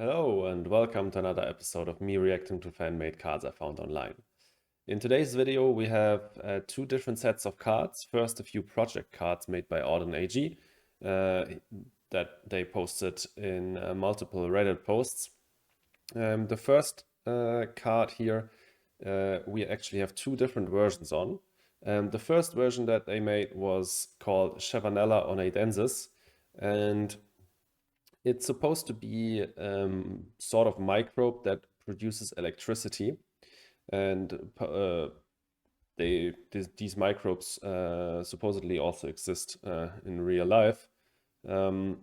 Hello and welcome to another episode of me reacting to fan-made cards I found online. In today's video we have two different sets of cards. First, a few project cards made by AudunAG that they posted in multiple Reddit posts. The first card here, we actually have two different versions on. The first version that they made was called Chanella Onadensis, and it's supposed to be sort of microbe that produces electricity, and these microbes supposedly also exist in real life. I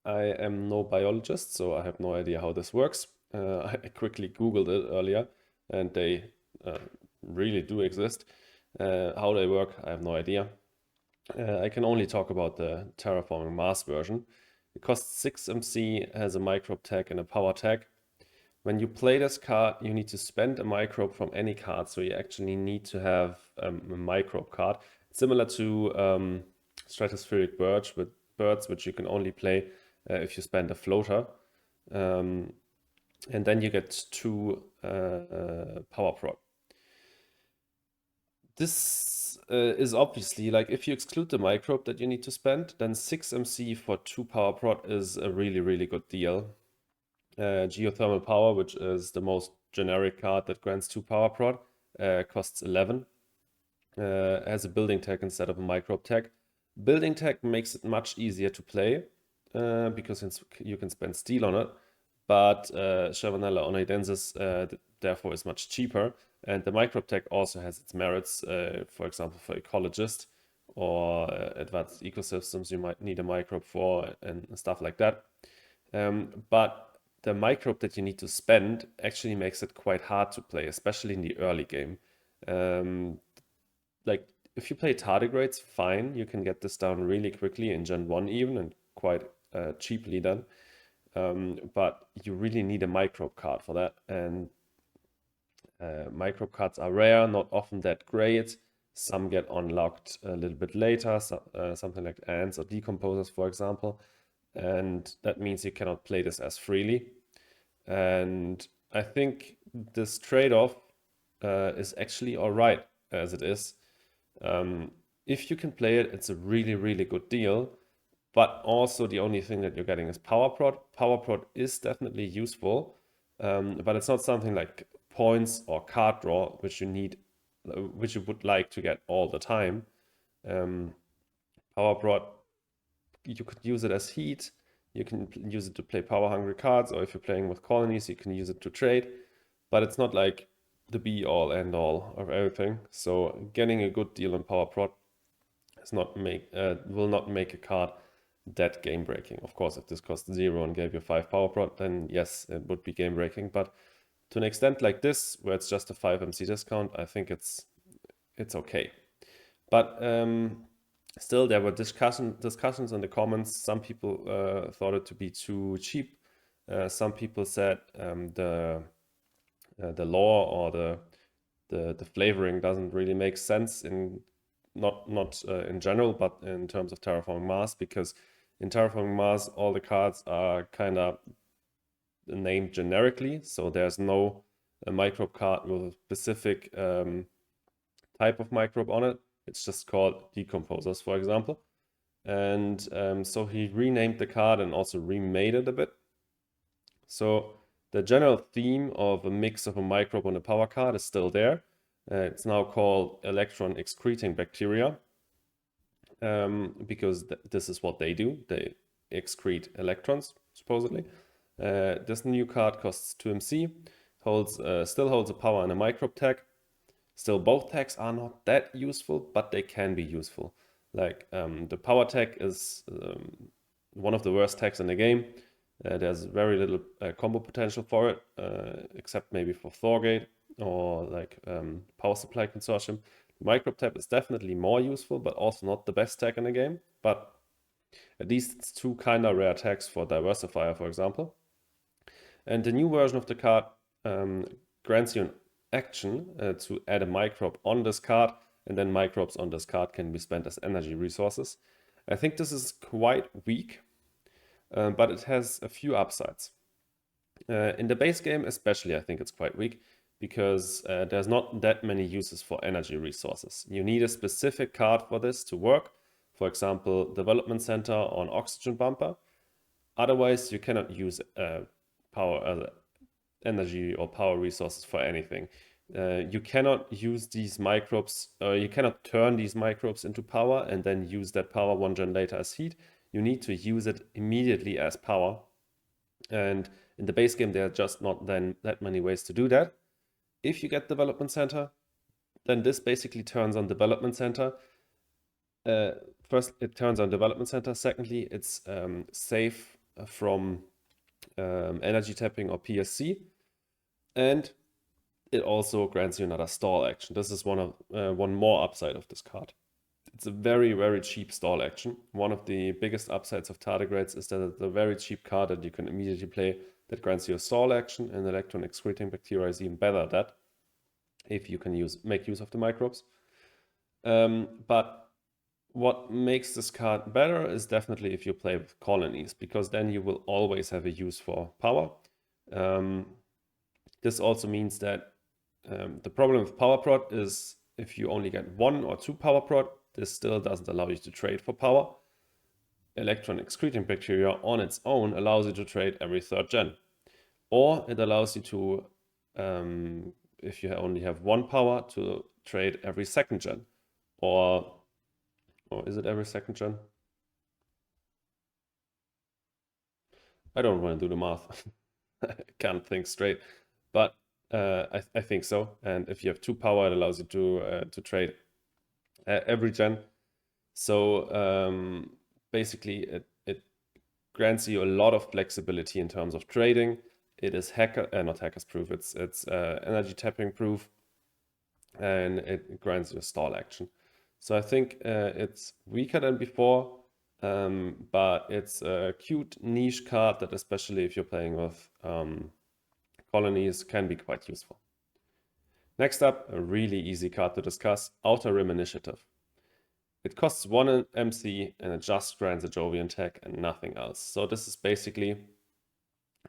am no biologist, so I have no idea how this works. I quickly Googled it earlier, and they really do exist. How they work, I have no idea. I can only talk about the Terraforming Mars version. It costs 6 MC, has a microbe tag and a power tag. When you play this card, you need to spend a microbe from any card, so you actually need to have a microbe card. Similar to Stratospheric Birds, which you can only play if you spend a floater. And then you get 2 power prod. This is obviously, like, if you exclude the microbe that you need to spend, then 6 MC for 2 power prod is a really good deal. Geothermal Power, which is the most generic card that grants 2 power prod, costs 11. Has a building tag instead of a microbe tag. Building tag makes it much easier to play because you can spend steel on it, but Chanella Onadensis therefore is much cheaper. And the microbe tag also has its merits, for example, for ecologists or advanced ecosystems you might need a microbe for and stuff like that. But the microbe that you need to spend actually makes it quite hard to play, especially in the early game. Like, if you play tardigrades, fine, you can get this down really quickly in Gen 1 even, and quite cheaply then. But you really need a microbe card for that, and microbe cards are rare, not often that great. Some get unlocked a little bit later, something like ants or decomposers, for example. And that means you cannot play this as freely. And I think this trade-off is actually all right as it is. If you can play it, it's a really good deal. But also the only thing that you're getting is power prod. Power prod is definitely useful, but it's not something like points or card draw, which you need, which you would like to get all the time. Power prod, you could use it as heat. You can use it to play power-hungry cards, or if you're playing with colonies, you can use it to trade. But it's not like the be-all, end-all of everything. So getting a good deal on power prod will not make a card that game-breaking. Of course, if this cost 0 and gave you 5 power prod, then yes, it would be game-breaking. But to an extent like this, where it's just a 5 MC discount, I think it's okay. But still, there were discussions in the comments. Some people thought it to be too cheap. Some people said the lore or the flavoring doesn't really make sense in not in general, but in terms of Terraforming Mars, because in Terraforming Mars all the cards are kind of named generically, so there's no microbe card with a specific type of microbe on it. It's just called decomposers, for example. And so he renamed the card and also remade it a bit. So the general theme of a mix of a microbe and a power card is still there. It's now called Electron Excreting Bacteria, because this is what they do. They excrete electrons, supposedly. This new card costs 2 MC, still holds a power and a microbe tag. Still, both tags are not that useful, but they can be useful. Like, the power tag is one of the worst tags in the game. There's very little combo potential for it, except maybe for Thorgate or like Power Supply Consortium. The microbe tab is definitely more useful, but also not the best tag in the game. But at least it's 2 kind of rare tags for Diversifier, for example. And the new version of the card grants you an action to add a microbe on this card, and then microbes on this card can be spent as energy resources. I think this is quite weak, but it has a few upsides. In the base game especially, I think it's quite weak because there's not that many uses for energy resources. You need a specific card for this to work. For example, development center or an oxygen bumper. Otherwise, you cannot use energy or power resources for anything. You cannot use these microbes, you cannot turn these microbes into power and then use that power 1 gen later as heat. You need to use it immediately as power. And in the base game, there are just not then that many ways to do that. If you get development center, then this basically turns on development center. First, it turns on development center. Secondly, it's safe from energy tapping or PSC. And it also grants you another stall action. This is one more upside of this card. It's a very, very cheap stall action. One of the biggest upsides of tardigrades is that it's a very cheap card that you can immediately play that grants you a stall action, and Electron Excreting Bacteria is even better at that if you can make use of the microbes. But what makes this card better is definitely if you play with colonies, because then you will always have a use for power. This also means that the problem with power prod is if you only get 1 or 2 power prod, this still doesn't allow you to trade for power. Electron Excreting Bacteria on its own allows you to trade every 3rd gen. Or it allows you to, if you only have 1 power, to trade every 2nd gen. Or is it every 2nd gen? I don't want to do the math. I can't think straight. But I think so. And if you have 2 power, it allows you to trade every gen. So basically, it grants you a lot of flexibility in terms of trading. It is not hackers proof. It's energy tapping proof, and it grants you a stall action. So I think it's weaker than before, but it's a cute niche card that, especially if you're playing with colonies, can be quite useful. Next up, a really easy card to discuss, Outer Rim Initiative. It costs 1 MC and it just grants a Jovian tag and nothing else. So this is basically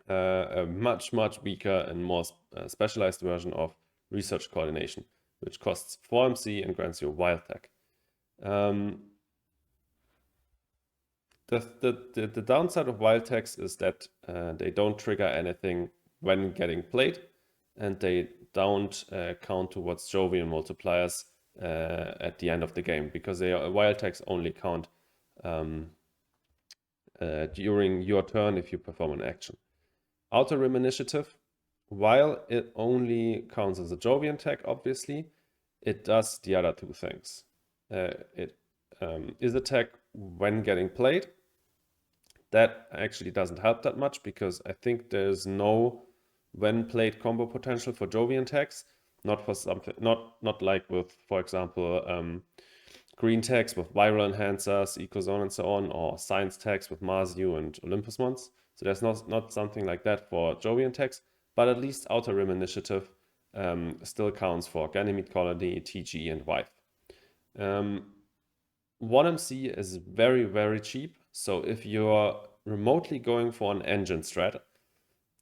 a much weaker and more specialized version of Research Coordination, which costs 4 MC and grants you a wild tag. The downside of wild tags is that they don't trigger anything when getting played, and they don't count towards Jovian multipliers at the end of the game, because wild tags only count during your turn if you perform an action. Outer Rim Initiative, while it only counts as a Jovian tag, obviously, it does the other 2 things. It is a tag when getting played. That actually doesn't help that much, because I think there's no when played combo potential for Jovian tags. Not for something, not like with, for example, green tags with viral enhancers, Ecozone and so on, or science tags with Marsu and Olympus Mons. So there's not something like that for Jovian tags, but at least Outer Rim Initiative still counts for Ganymede Colony, TG, and Wife. 1 MC is very, very cheap. So if you're remotely going for an engine strat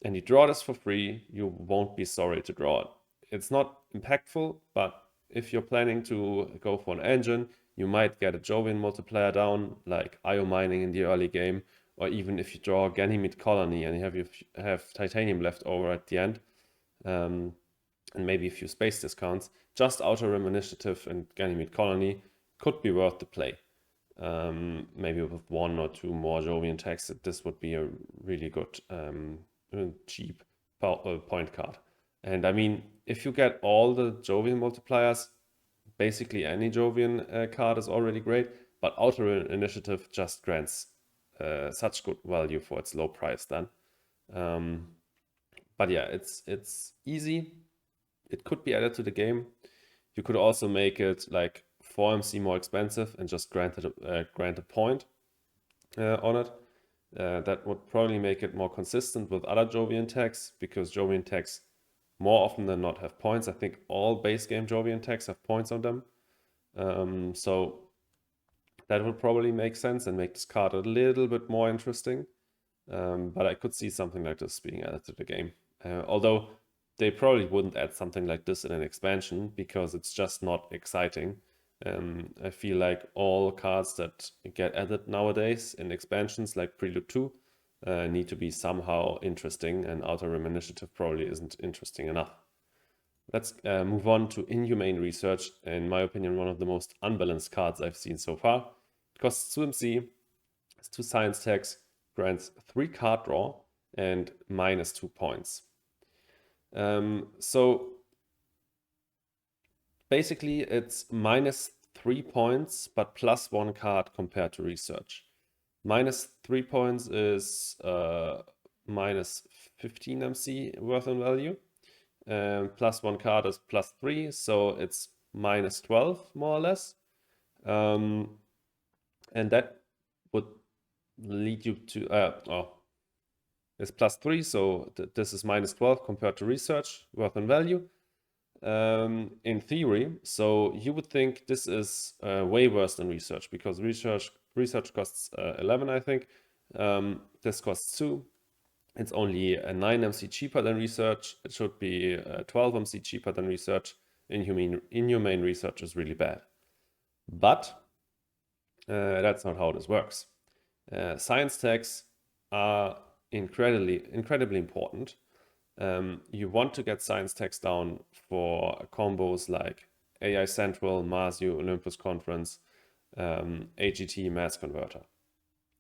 and you draw this for free, you won't be sorry to draw it. It's not impactful, but if you're planning to go for an engine, you might get a Jovian multiplier down, like IO mining in the early game, or even if you draw a Ganymede Colony and you have titanium left over at the end, and maybe a few space discounts, just Outer Rim Initiative and Ganymede Colony could be worth the play. Maybe with 1 or 2 more Jovian tags, this would be a really good cheap point card. And I mean, if you get all the Jovian multipliers, basically any Jovian card is already great, but Outer Rim Initiative just grants such good value for its low price then. But yeah, it's easy. It could be added to the game. You could also make it like 4 MC more expensive and just grant a point on it. That would probably make it more consistent with other Jovian tags, because Jovian tags more often than not have points. I think all base game Jovian tags have points on them. So that would probably make sense and make this card a little bit more interesting. but I could see something like this being added to the game. Although they probably wouldn't add something like this in an expansion because it's just not exciting. I feel like all cards that get added nowadays in expansions like Prelude 2 need to be somehow interesting, and Outer Rim Initiative probably isn't interesting enough. Let's move on to Inhumane Research. In my opinion, one of the most unbalanced cards I've seen so far. It costs 2 MC, has 2 science tags, grants 3 card draw, and minus 2 points. So basically it's minus 3 points, but plus 1 card compared to Research. Minus 3 points is minus 15 MC worth in value. Plus 1 card is plus 3, so it's minus 12 more or less. And that would lead you to it's plus 3, so this is minus 12 compared to Research worth in value. In theory, so you would think this is way worse than Research, because research costs 11, I think. This costs 2. It's only a 9 MC cheaper than Research. It should be 12 MC cheaper than Research. Inhumane Research is really bad. But that's not how this works. Science tags are incredibly important. You want to get science tags down for combos like AI Central, Masu, Olympus Conference, AGT, Mass Converter.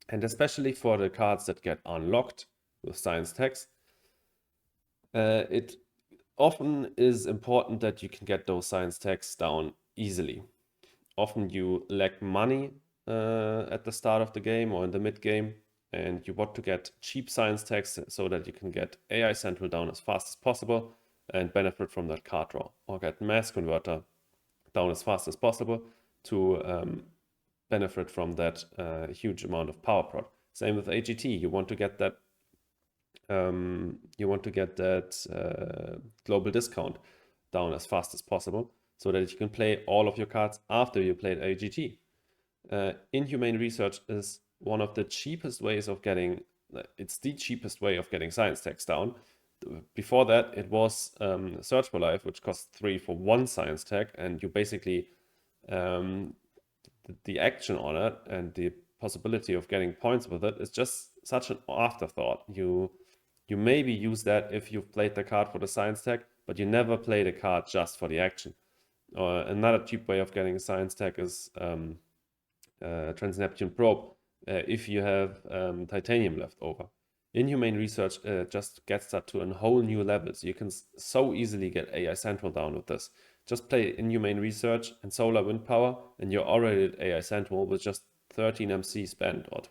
And especially for the cards that get unlocked with science tags, it often is important that you can get those science tags down easily. Often you lack money at the start of the game or in the mid game, and you want to get cheap science tags so that you can get AI Central down as fast as possible and benefit from that card draw, or get Mass Converter down as fast as possible to benefit from that huge amount of power prod. Same with AGT. You want to get that global discount down as fast as possible so that you can play all of your cards after you played AGT. Inhumane Research is one of the cheapest ways of getting, it's the cheapest way of getting science tags down. Before that, it was Search for Life, which costs 3 for 1 science tag, and you basically, the action on it and the possibility of getting points with it is just such an afterthought. You maybe use that if you've played the card for the science tag, but you never play the card just for the action. Another cheap way of getting a science tag is Trans-Neptune Probe, if you have titanium left over. Inhumane Research just gets that to a whole new level. So you can so easily get AI Central down with this. Just play Inhumane Research and Solar Wind Power, and you're already at AI Central with just 13 MC spent, or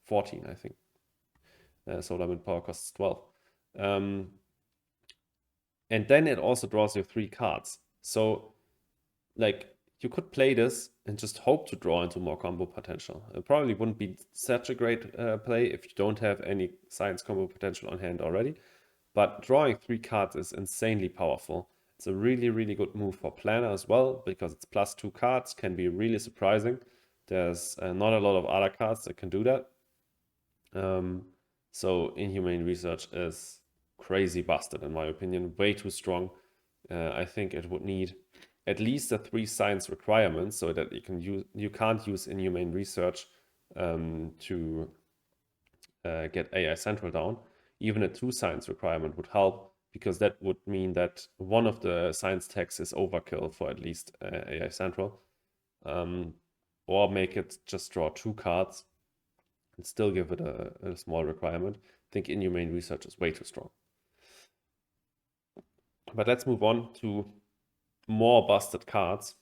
14, I think. Solar Wind Power costs 12. And then it also draws you 3 cards. So, like, you could play this and just hope to draw into more combo potential. It probably wouldn't be such a great play if you don't have any science combo potential on hand already. But drawing 3 cards is insanely powerful. It's a really good move for Planner as well, because it's plus 2 cards, can be really surprising. There's not a lot of other cards that can do that. So Inhumane Research is crazy busted in my opinion, way too strong. I think it would need at least a 3 science requirement so that you can't use Inhumane Research to get AI Central down. Even a 2 science requirement would help, because that would mean that one of the science tags is overkill for at least AI Central. Or make it just draw 2 cards and still give it a small requirement. I think Inhumane Research is way too strong. But let's move on to more busted cards.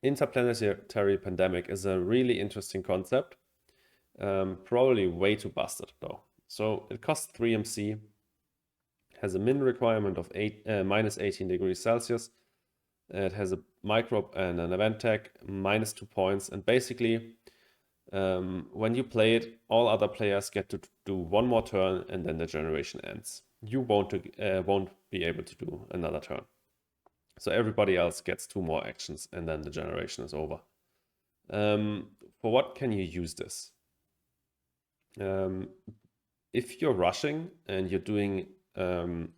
Interplanetary Pandemic is a really interesting concept. Probably way too busted though. So it costs 3 MC, has a min requirement of minus 18 degrees Celsius. It has a microbe and an event tag, minus 2 points. And basically, when you play it, all other players get to do 1 more turn and then the generation ends. You won't be able to do another turn. So everybody else gets 2 more actions and then the generation is over. For what can you use this? If you're rushing and you're doing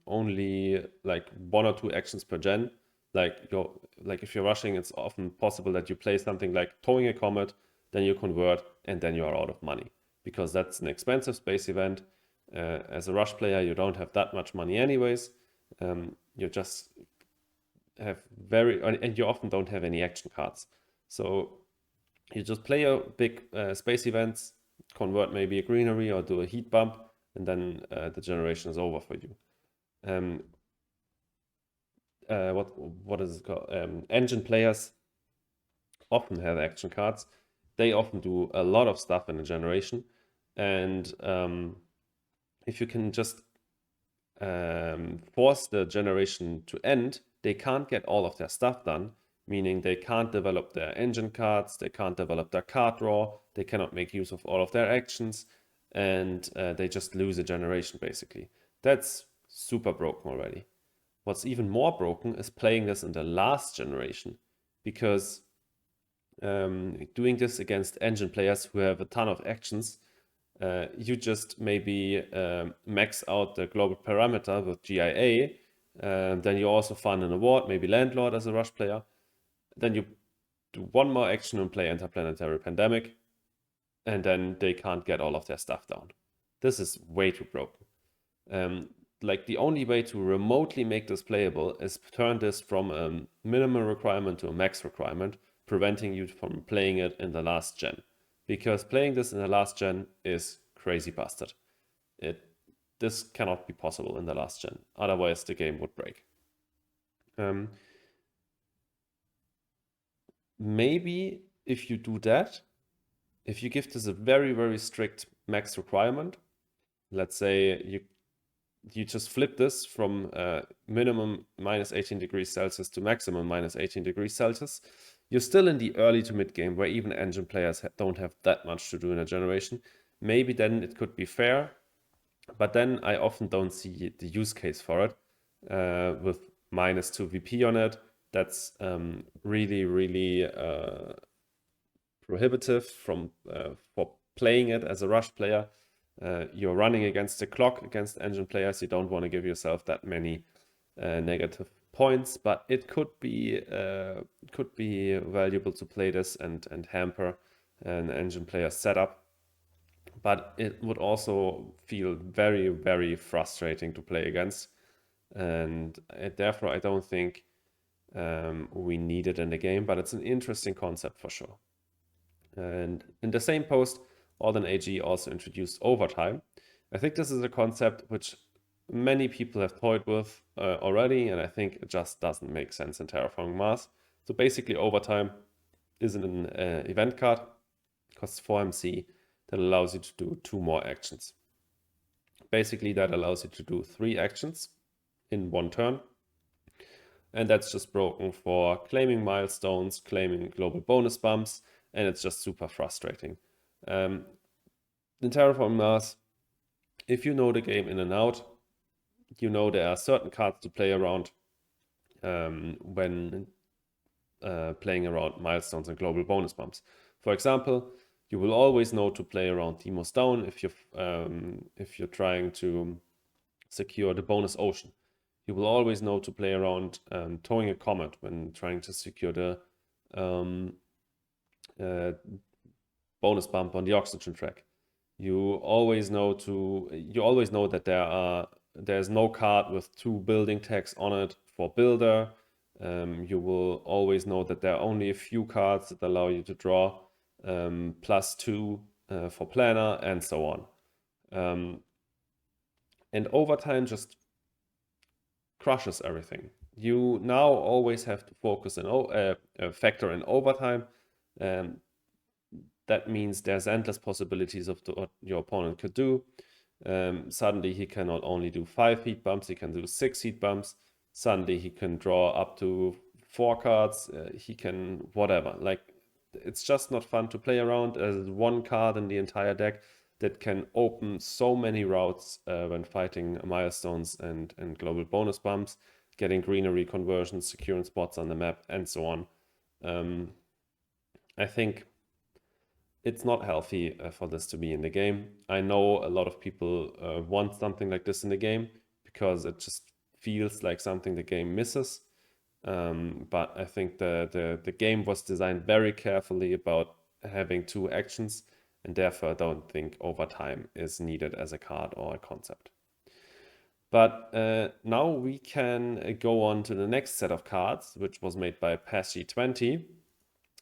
only like 1 or 2 actions per gen, like if you're rushing, it's often possible that you play something like towing a comet, then you convert, and then you are out of money because that's an expensive space event. As a rush player, you don't have that much money anyways. You just have and you often don't have any action cards. So you just play a big space events, convert maybe a greenery or do a heat bump, and then the generation is over for you. What is it called? Engine players often have action cards. They often do a lot of stuff in a generation, and if you can just force the generation to end, they can't get all of their stuff done, meaning they can't develop their engine cards, they can't develop their card draw, they cannot make use of all of their actions, and they just lose a generation basically. That's super broken already. What's even more broken is playing this in the last generation, because doing this against engine players who have a ton of actions, you just maybe max out the global parameter with GIA, then you also fund an award, maybe Landlord as a rush player. Then you do one more action and play Interplanetary Pandemic, and then they can't get all of their stuff down. This is way too broken. Like the only way to remotely make this playable is turn this from a minimum requirement to a max requirement, preventing you from playing it in the last gen. Because playing this in the last gen is crazy bastard. This cannot be possible in the last gen, otherwise the game would break. Maybe if you do that, if you give this a very, very strict max requirement, let's say you just flip this from minimum minus 18 degrees Celsius to maximum minus 18 degrees Celsius, you're still in the early to mid game where even engine players don't have that much to do in a generation. Maybe then it could be fair, but then I often don't see the use case for it with -2 VP on it. That's really, really prohibitive for playing it as a rush player. You're running against the clock against engine players. You don't want to give yourself that many negative points, but it could be valuable to play this and hamper an engine player setup. But it would also feel very, very frustrating to play against, and therefore I don't think we need it in the game. But it's an interesting concept for sure. And in the same post, AudunAG also introduced overtime. I think this is a concept which many people have toyed with already, and I think it just doesn't make sense in Terraforming Mars. So basically, overtime is an event card, costs 4 MC, that allows you to do 2 more actions. Basically, that allows you to do 3 actions in 1 turn. And that's just broken for claiming milestones, claiming global bonus bumps, and it's just super frustrating. In Terraforming Mars, if you know the game in and out, you know there are certain cards to play around when playing around milestones and global bonus bumps. For example, you will always know to play around Demos Down if you're trying to secure the bonus ocean. You will always know to play around towing a comet when trying to secure the bonus bump on the oxygen track. You always know that there's no card with 2 building tags on it for builder. You will always know that there are only a few cards that allow you to draw +2 for planner, and so on. And overtime just crushes everything. You now always have to focus and factor in overtime. That means there's endless possibilities of what your opponent could do. Suddenly he can not only do 5 heat bumps, he can do 6 heat bumps. Suddenly he can draw up to 4 cards. He can whatever. Like, it's just not fun to play around. There's 1 card in the entire deck that can open so many routes when fighting milestones and global bonus bumps, getting greenery conversions, securing spots on the map, and so on. I think it's not healthy for this to be in the game. I know a lot of people want something like this in the game because it just feels like something the game misses. But I think the game was designed very carefully about having 2 actions, and therefore I don't think overtime is needed as a card or a concept. But now we can go on to the next set of cards, which was made by Passy20.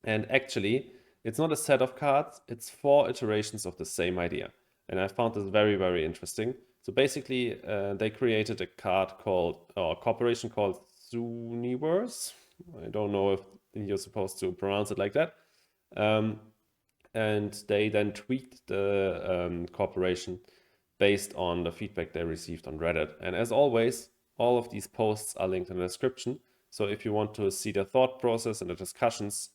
And actually, it's not a set of cards, it's 4 iterations of the same idea. And I found this very, very interesting. So basically, they created a card called, or a corporation called Sunw. I don't know if you're supposed to pronounce it like that. And they then tweaked the corporation based on the feedback they received on Reddit. And as always, all of these posts are linked in the description. So if you want to see the thought process and the discussions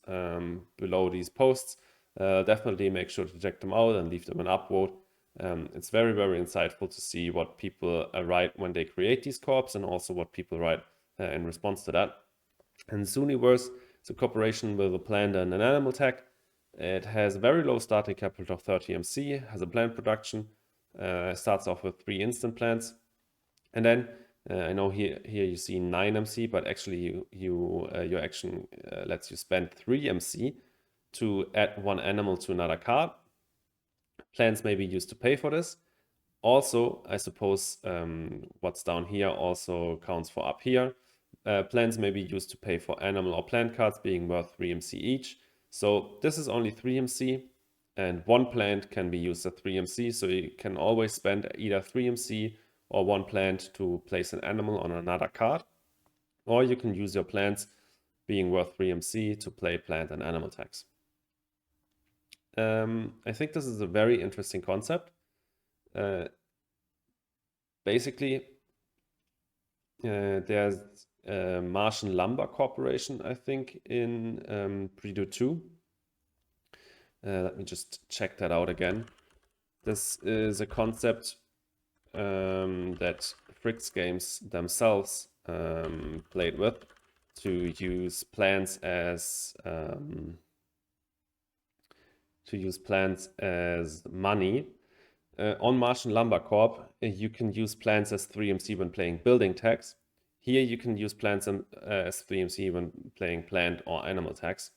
below these posts, definitely make sure to check them out and leave them an upvote. It's very, very insightful to see what people write when they create these corps and also what people write in response to that. And Sunw is a corporation with a plant and an animal tech. It has very low starting capital of 30 MC, has a plant production, starts off with 3 instant plants. And then I know here you see 9 MC, but actually your action lets you spend 3 MC to add 1 animal to another card. Plants may be used to pay for this. Also, I suppose what's down here also counts for up here. Plants may be used to pay for animal or plant cards being worth 3 MC each. So this is only 3 MC, and 1 plant can be used at 3 MC. So you can always spend either 3 MC or 1 plant to place an animal on another card. Or you can use your plants being worth 3 MC to play plant and animal tags. I think this is a very interesting concept. Basically, there's a Martian Lumber Corporation, I think, in Predo 2. Let me just check that out again. This is a concept that Fricks Games themselves played with to use plants as money. On Martian Lumber Corp, you can use plants as 3 MC when playing building tags. Here you can use plants as 3 MC when playing plant or animal tags.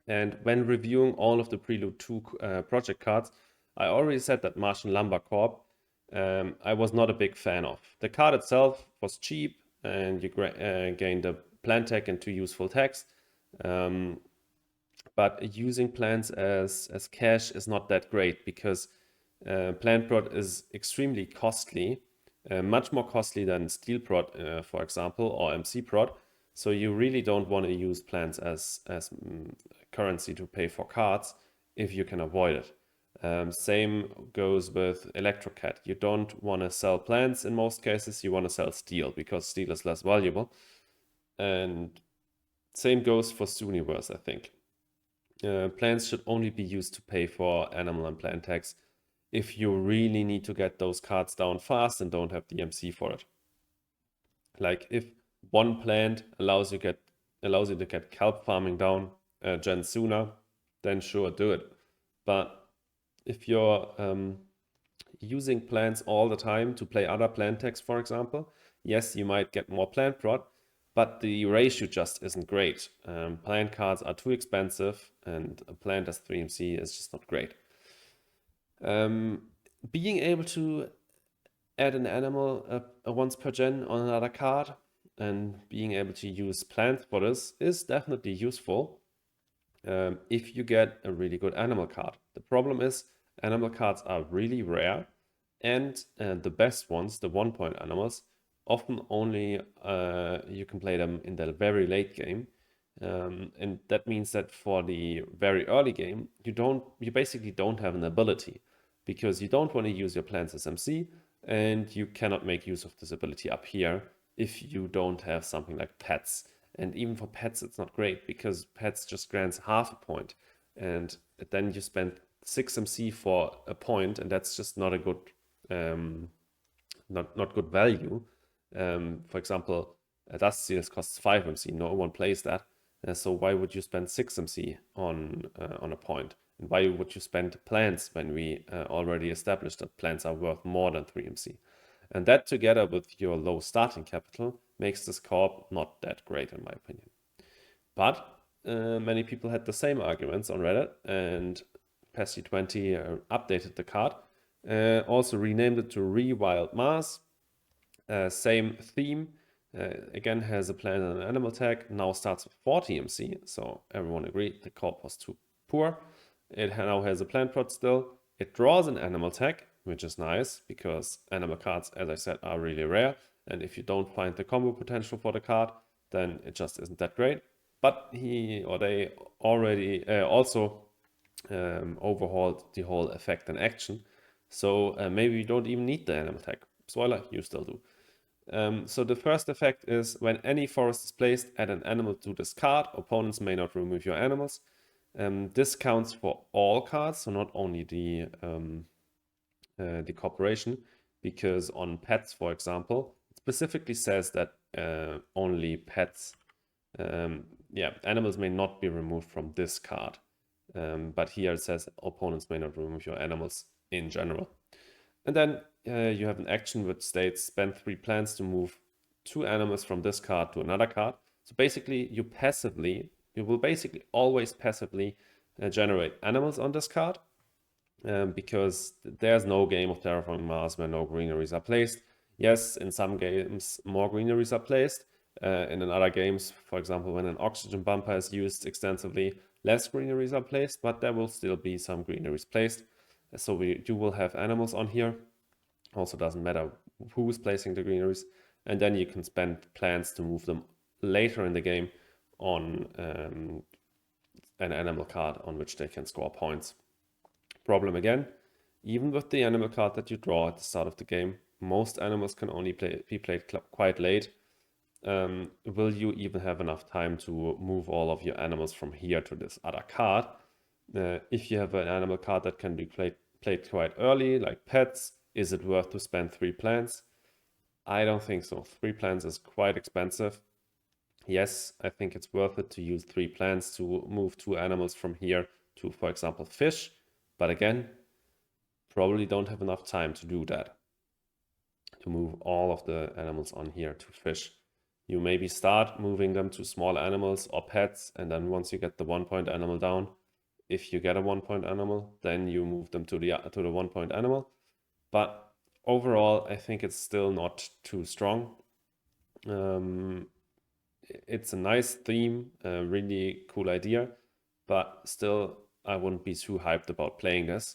And when reviewing all of the Prelude 2 project cards, I already said that Martian Lumber Corp I was not a big fan of. The card itself was cheap and you gained a plant tag and 2 useful tags. But using plants as cash is not that great because plant prod is extremely costly, much more costly than steel prod, for example, or MC prod. So you really don't want to use plants as currency to pay for cards if you can avoid it. Same goes with Electrocat. You don't want to sell plants in most cases, you want to sell steel because steel is less valuable. And same goes for Sunw, I think. Plants should only be used to pay for animal and plant tags if you really need to get those cards down fast and don't have the MC for it. Like if 1 plant allows you to get kelp farming down gen sooner, then sure, do it. But if you're using plants all the time to play other plant tags, for example, yes, you might get more plant prod, but the ratio just isn't great. Plant cards are too expensive and a plant as 3 MC is just not great. Being able to add an animal once per gen on another card and being able to use plants for this is definitely useful if you get a really good animal card. The problem is animal cards are really rare and the best ones, the 1-point animals, often only you can play them in the very late game. And that means that for the very early game, you basically don't have an ability because you don't want to use your plants as MC and you cannot make use of this ability up here if you don't have something like pets. And even for pets, it's not great because pets just grants half a point. And then you spend 6 MC for a point, and that's just not a good, not good value. For example, Dust Seals costs 5 MC. No one plays that. So why would you spend 6 MC on a point? And why would you spend plants when we already established that plants are worth more than 3MC? And that, together with your low starting capital, makes this corp not that great in my opinion. But many people had the same arguments on Reddit, and Pesty20 updated the card, also renamed it to Rewild Mars. Same theme, again has a plant and an animal tag, now starts with 40 MC, so everyone agreed the corp was too poor. It now has a plant prot still. It draws an animal tag, which is nice because animal cards, as I said, are really rare, and if you don't find the combo potential for the card, then it just isn't that great. But he or they already also overhauled the whole effect and action, so maybe you don't even need the animal tag. Spoiler, you still do. So the first effect is when any forest is placed, add an animal to this card. Opponents may not remove your animals. This counts for all cards, so not only the corporation, because on pets, for example, it specifically says that only pets, animals may not be removed from this card. But here it says opponents may not remove your animals in general. And then you have an action which states spend 3 plants to move 2 animals from this card to another card. So basically you will basically always passively generate animals on this card, because there's no game of Terraforming Mars where no greeneries are placed. Yes, in some games more greeneries are placed. In other games, for example, when an oxygen bumper is used extensively, less greeneries are placed, but there will still be some greeneries placed. So you will have animals on here. Also doesn't matter who's placing the greeneries. And then you can spend plants to move them later in the game on an animal card on which they can score points. Problem again, even with the animal card that you draw at the start of the game, most animals can only be played quite late. Will you even have enough time to move all of your animals from here to this other card? If you have an animal card that can be played quite early, like pets, is it worth to spend 3 plants? I don't think so. 3 plants is quite expensive. Yes, I think it's worth it to use 3 plants to move 2 animals from here to, for example, fish. But again, probably don't have enough time to do that, to move all of the animals on here to fish. You maybe start moving them to small animals or pets, and then once you get the 1-point animal down, if you get a 1-point animal, then you move them to the 1-point animal. But overall, I think it's still not too strong. It's a nice theme, a really cool idea, but still I wouldn't be too hyped about playing this.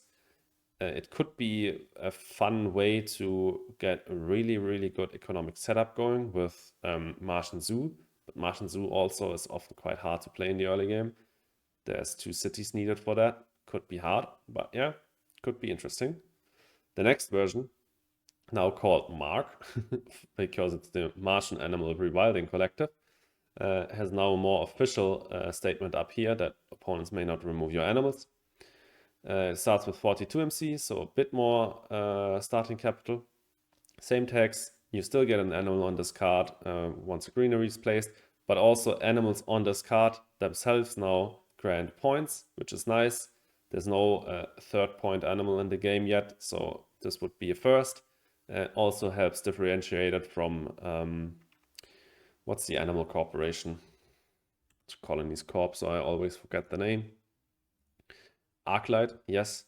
It could be a fun way to get a really, really good economic setup going with Martian Zoo. But Martian Zoo also is often quite hard to play in the early game. There's 2 cities needed for that. Could be hard, but yeah, could be interesting. The next version, now called Mark, because it's the Martian Animal Rewilding Collective, has now a more official statement up here that opponents may not remove your animals. It starts with 42 MC, so a bit more starting capital. Same tags, you still get an animal on this card once a greenery is placed, but also animals on this card themselves now grant points, which is nice. There's no 3rd-point animal in the game yet, so this would be a first. Also helps differentiate it from, what's the animal corporation? It's Colonies Corp, so I always forget the name. Arclight, yes.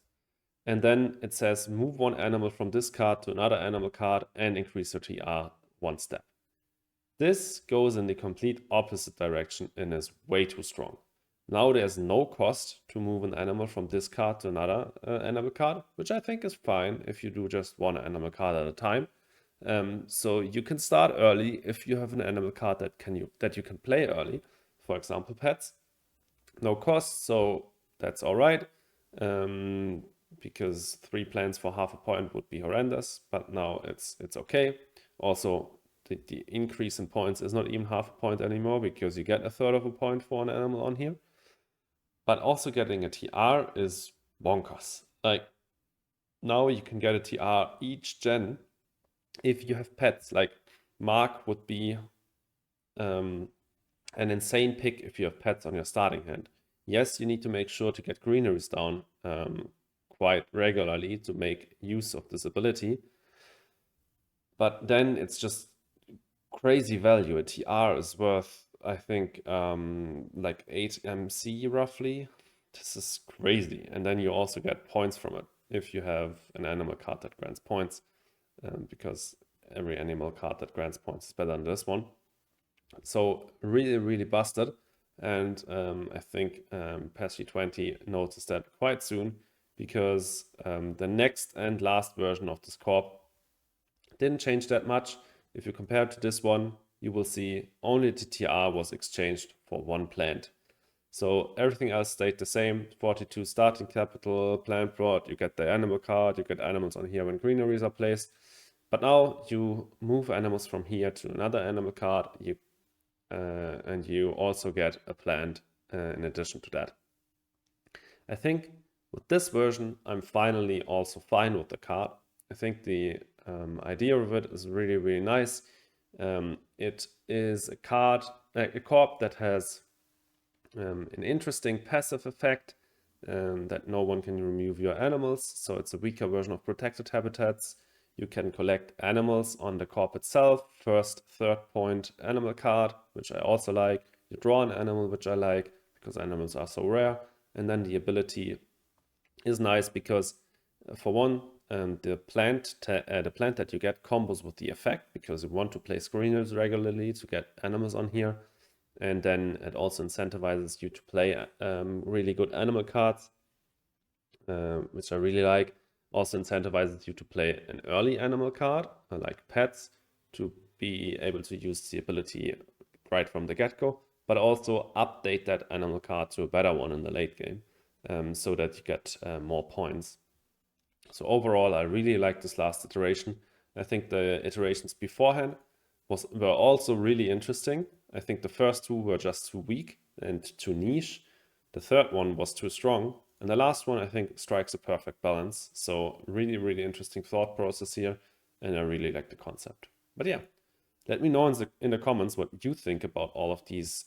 And then it says move 1 animal from this card to another animal card and increase your TR 1 step. This goes in the complete opposite direction and is way too strong. Now there's no cost to move an animal from this card to another animal card, which I think is fine if you do just 1 animal card at a time. So you can start early if you have an animal card that you can play early, for example pets. No cost, so that's all right. Because 3 plants for half a point would be horrendous, but now it's okay. Also, the increase in points is not even half a point anymore because you get a 1/3 of a point for an animal on here. But also getting a TR is bonkers. Like, now you can get a TR each gen if you have pets. Like, Mark would be an insane pick if you have pets on your starting hand. Yes, you need to make sure to get greeneries down quite regularly to make use of this ability. But then it's just crazy value. A TR is worth, I think, like 8 MC roughly. This is crazy. And then you also get points from it if you have an animal card that grants points, because every animal card that grants points is better than this one. So really, really busted. And I think PASG20 noticed that quite soon, because the next and last version of this corp didn't change that much. If you compare it to this one, you will see only the TR was exchanged for one plant. So everything else stayed the same. 42 starting capital, plant plot, you get the animal card, you get animals on here when greeneries are placed. But now you move animals from here to another animal card, and you also get a plant in addition to that. I think with this version, I'm finally also fine with the card. I think the idea of it is really, really nice. It is a corp that has an interesting passive effect, that no one can remove your animals. So it's a weaker version of protected habitats. You can collect animals on the corp itself. First, third point animal card, which I also like. You draw an animal, which I like because animals are so rare. And then the ability is nice because, for one, the plant that you get combos with the effect, because you want to play screeners regularly to get animals on here. And then it also incentivizes you to play really good animal cards, which I really like. Also incentivizes you to play an early animal card, like pets, to be able to use the ability right from the get-go, but also update that animal card to a better one in the late game, so that you get more points. So overall, I really like this last iteration. I think the iterations beforehand were also really interesting. I think the first two were just too weak and too niche. The third one was too strong. And the last one, I think, strikes a perfect balance. So really, really interesting thought process here. And I really like the concept. But yeah, let me know in the comments what you think about all of these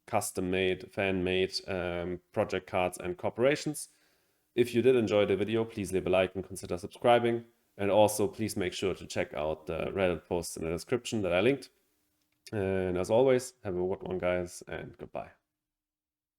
custom-made, fan-made project cards and corporations. If you did enjoy the video, please leave a like and consider subscribing. And also, please make sure to check out the Reddit post in the description that I linked. And as always, have a good one, guys, and goodbye.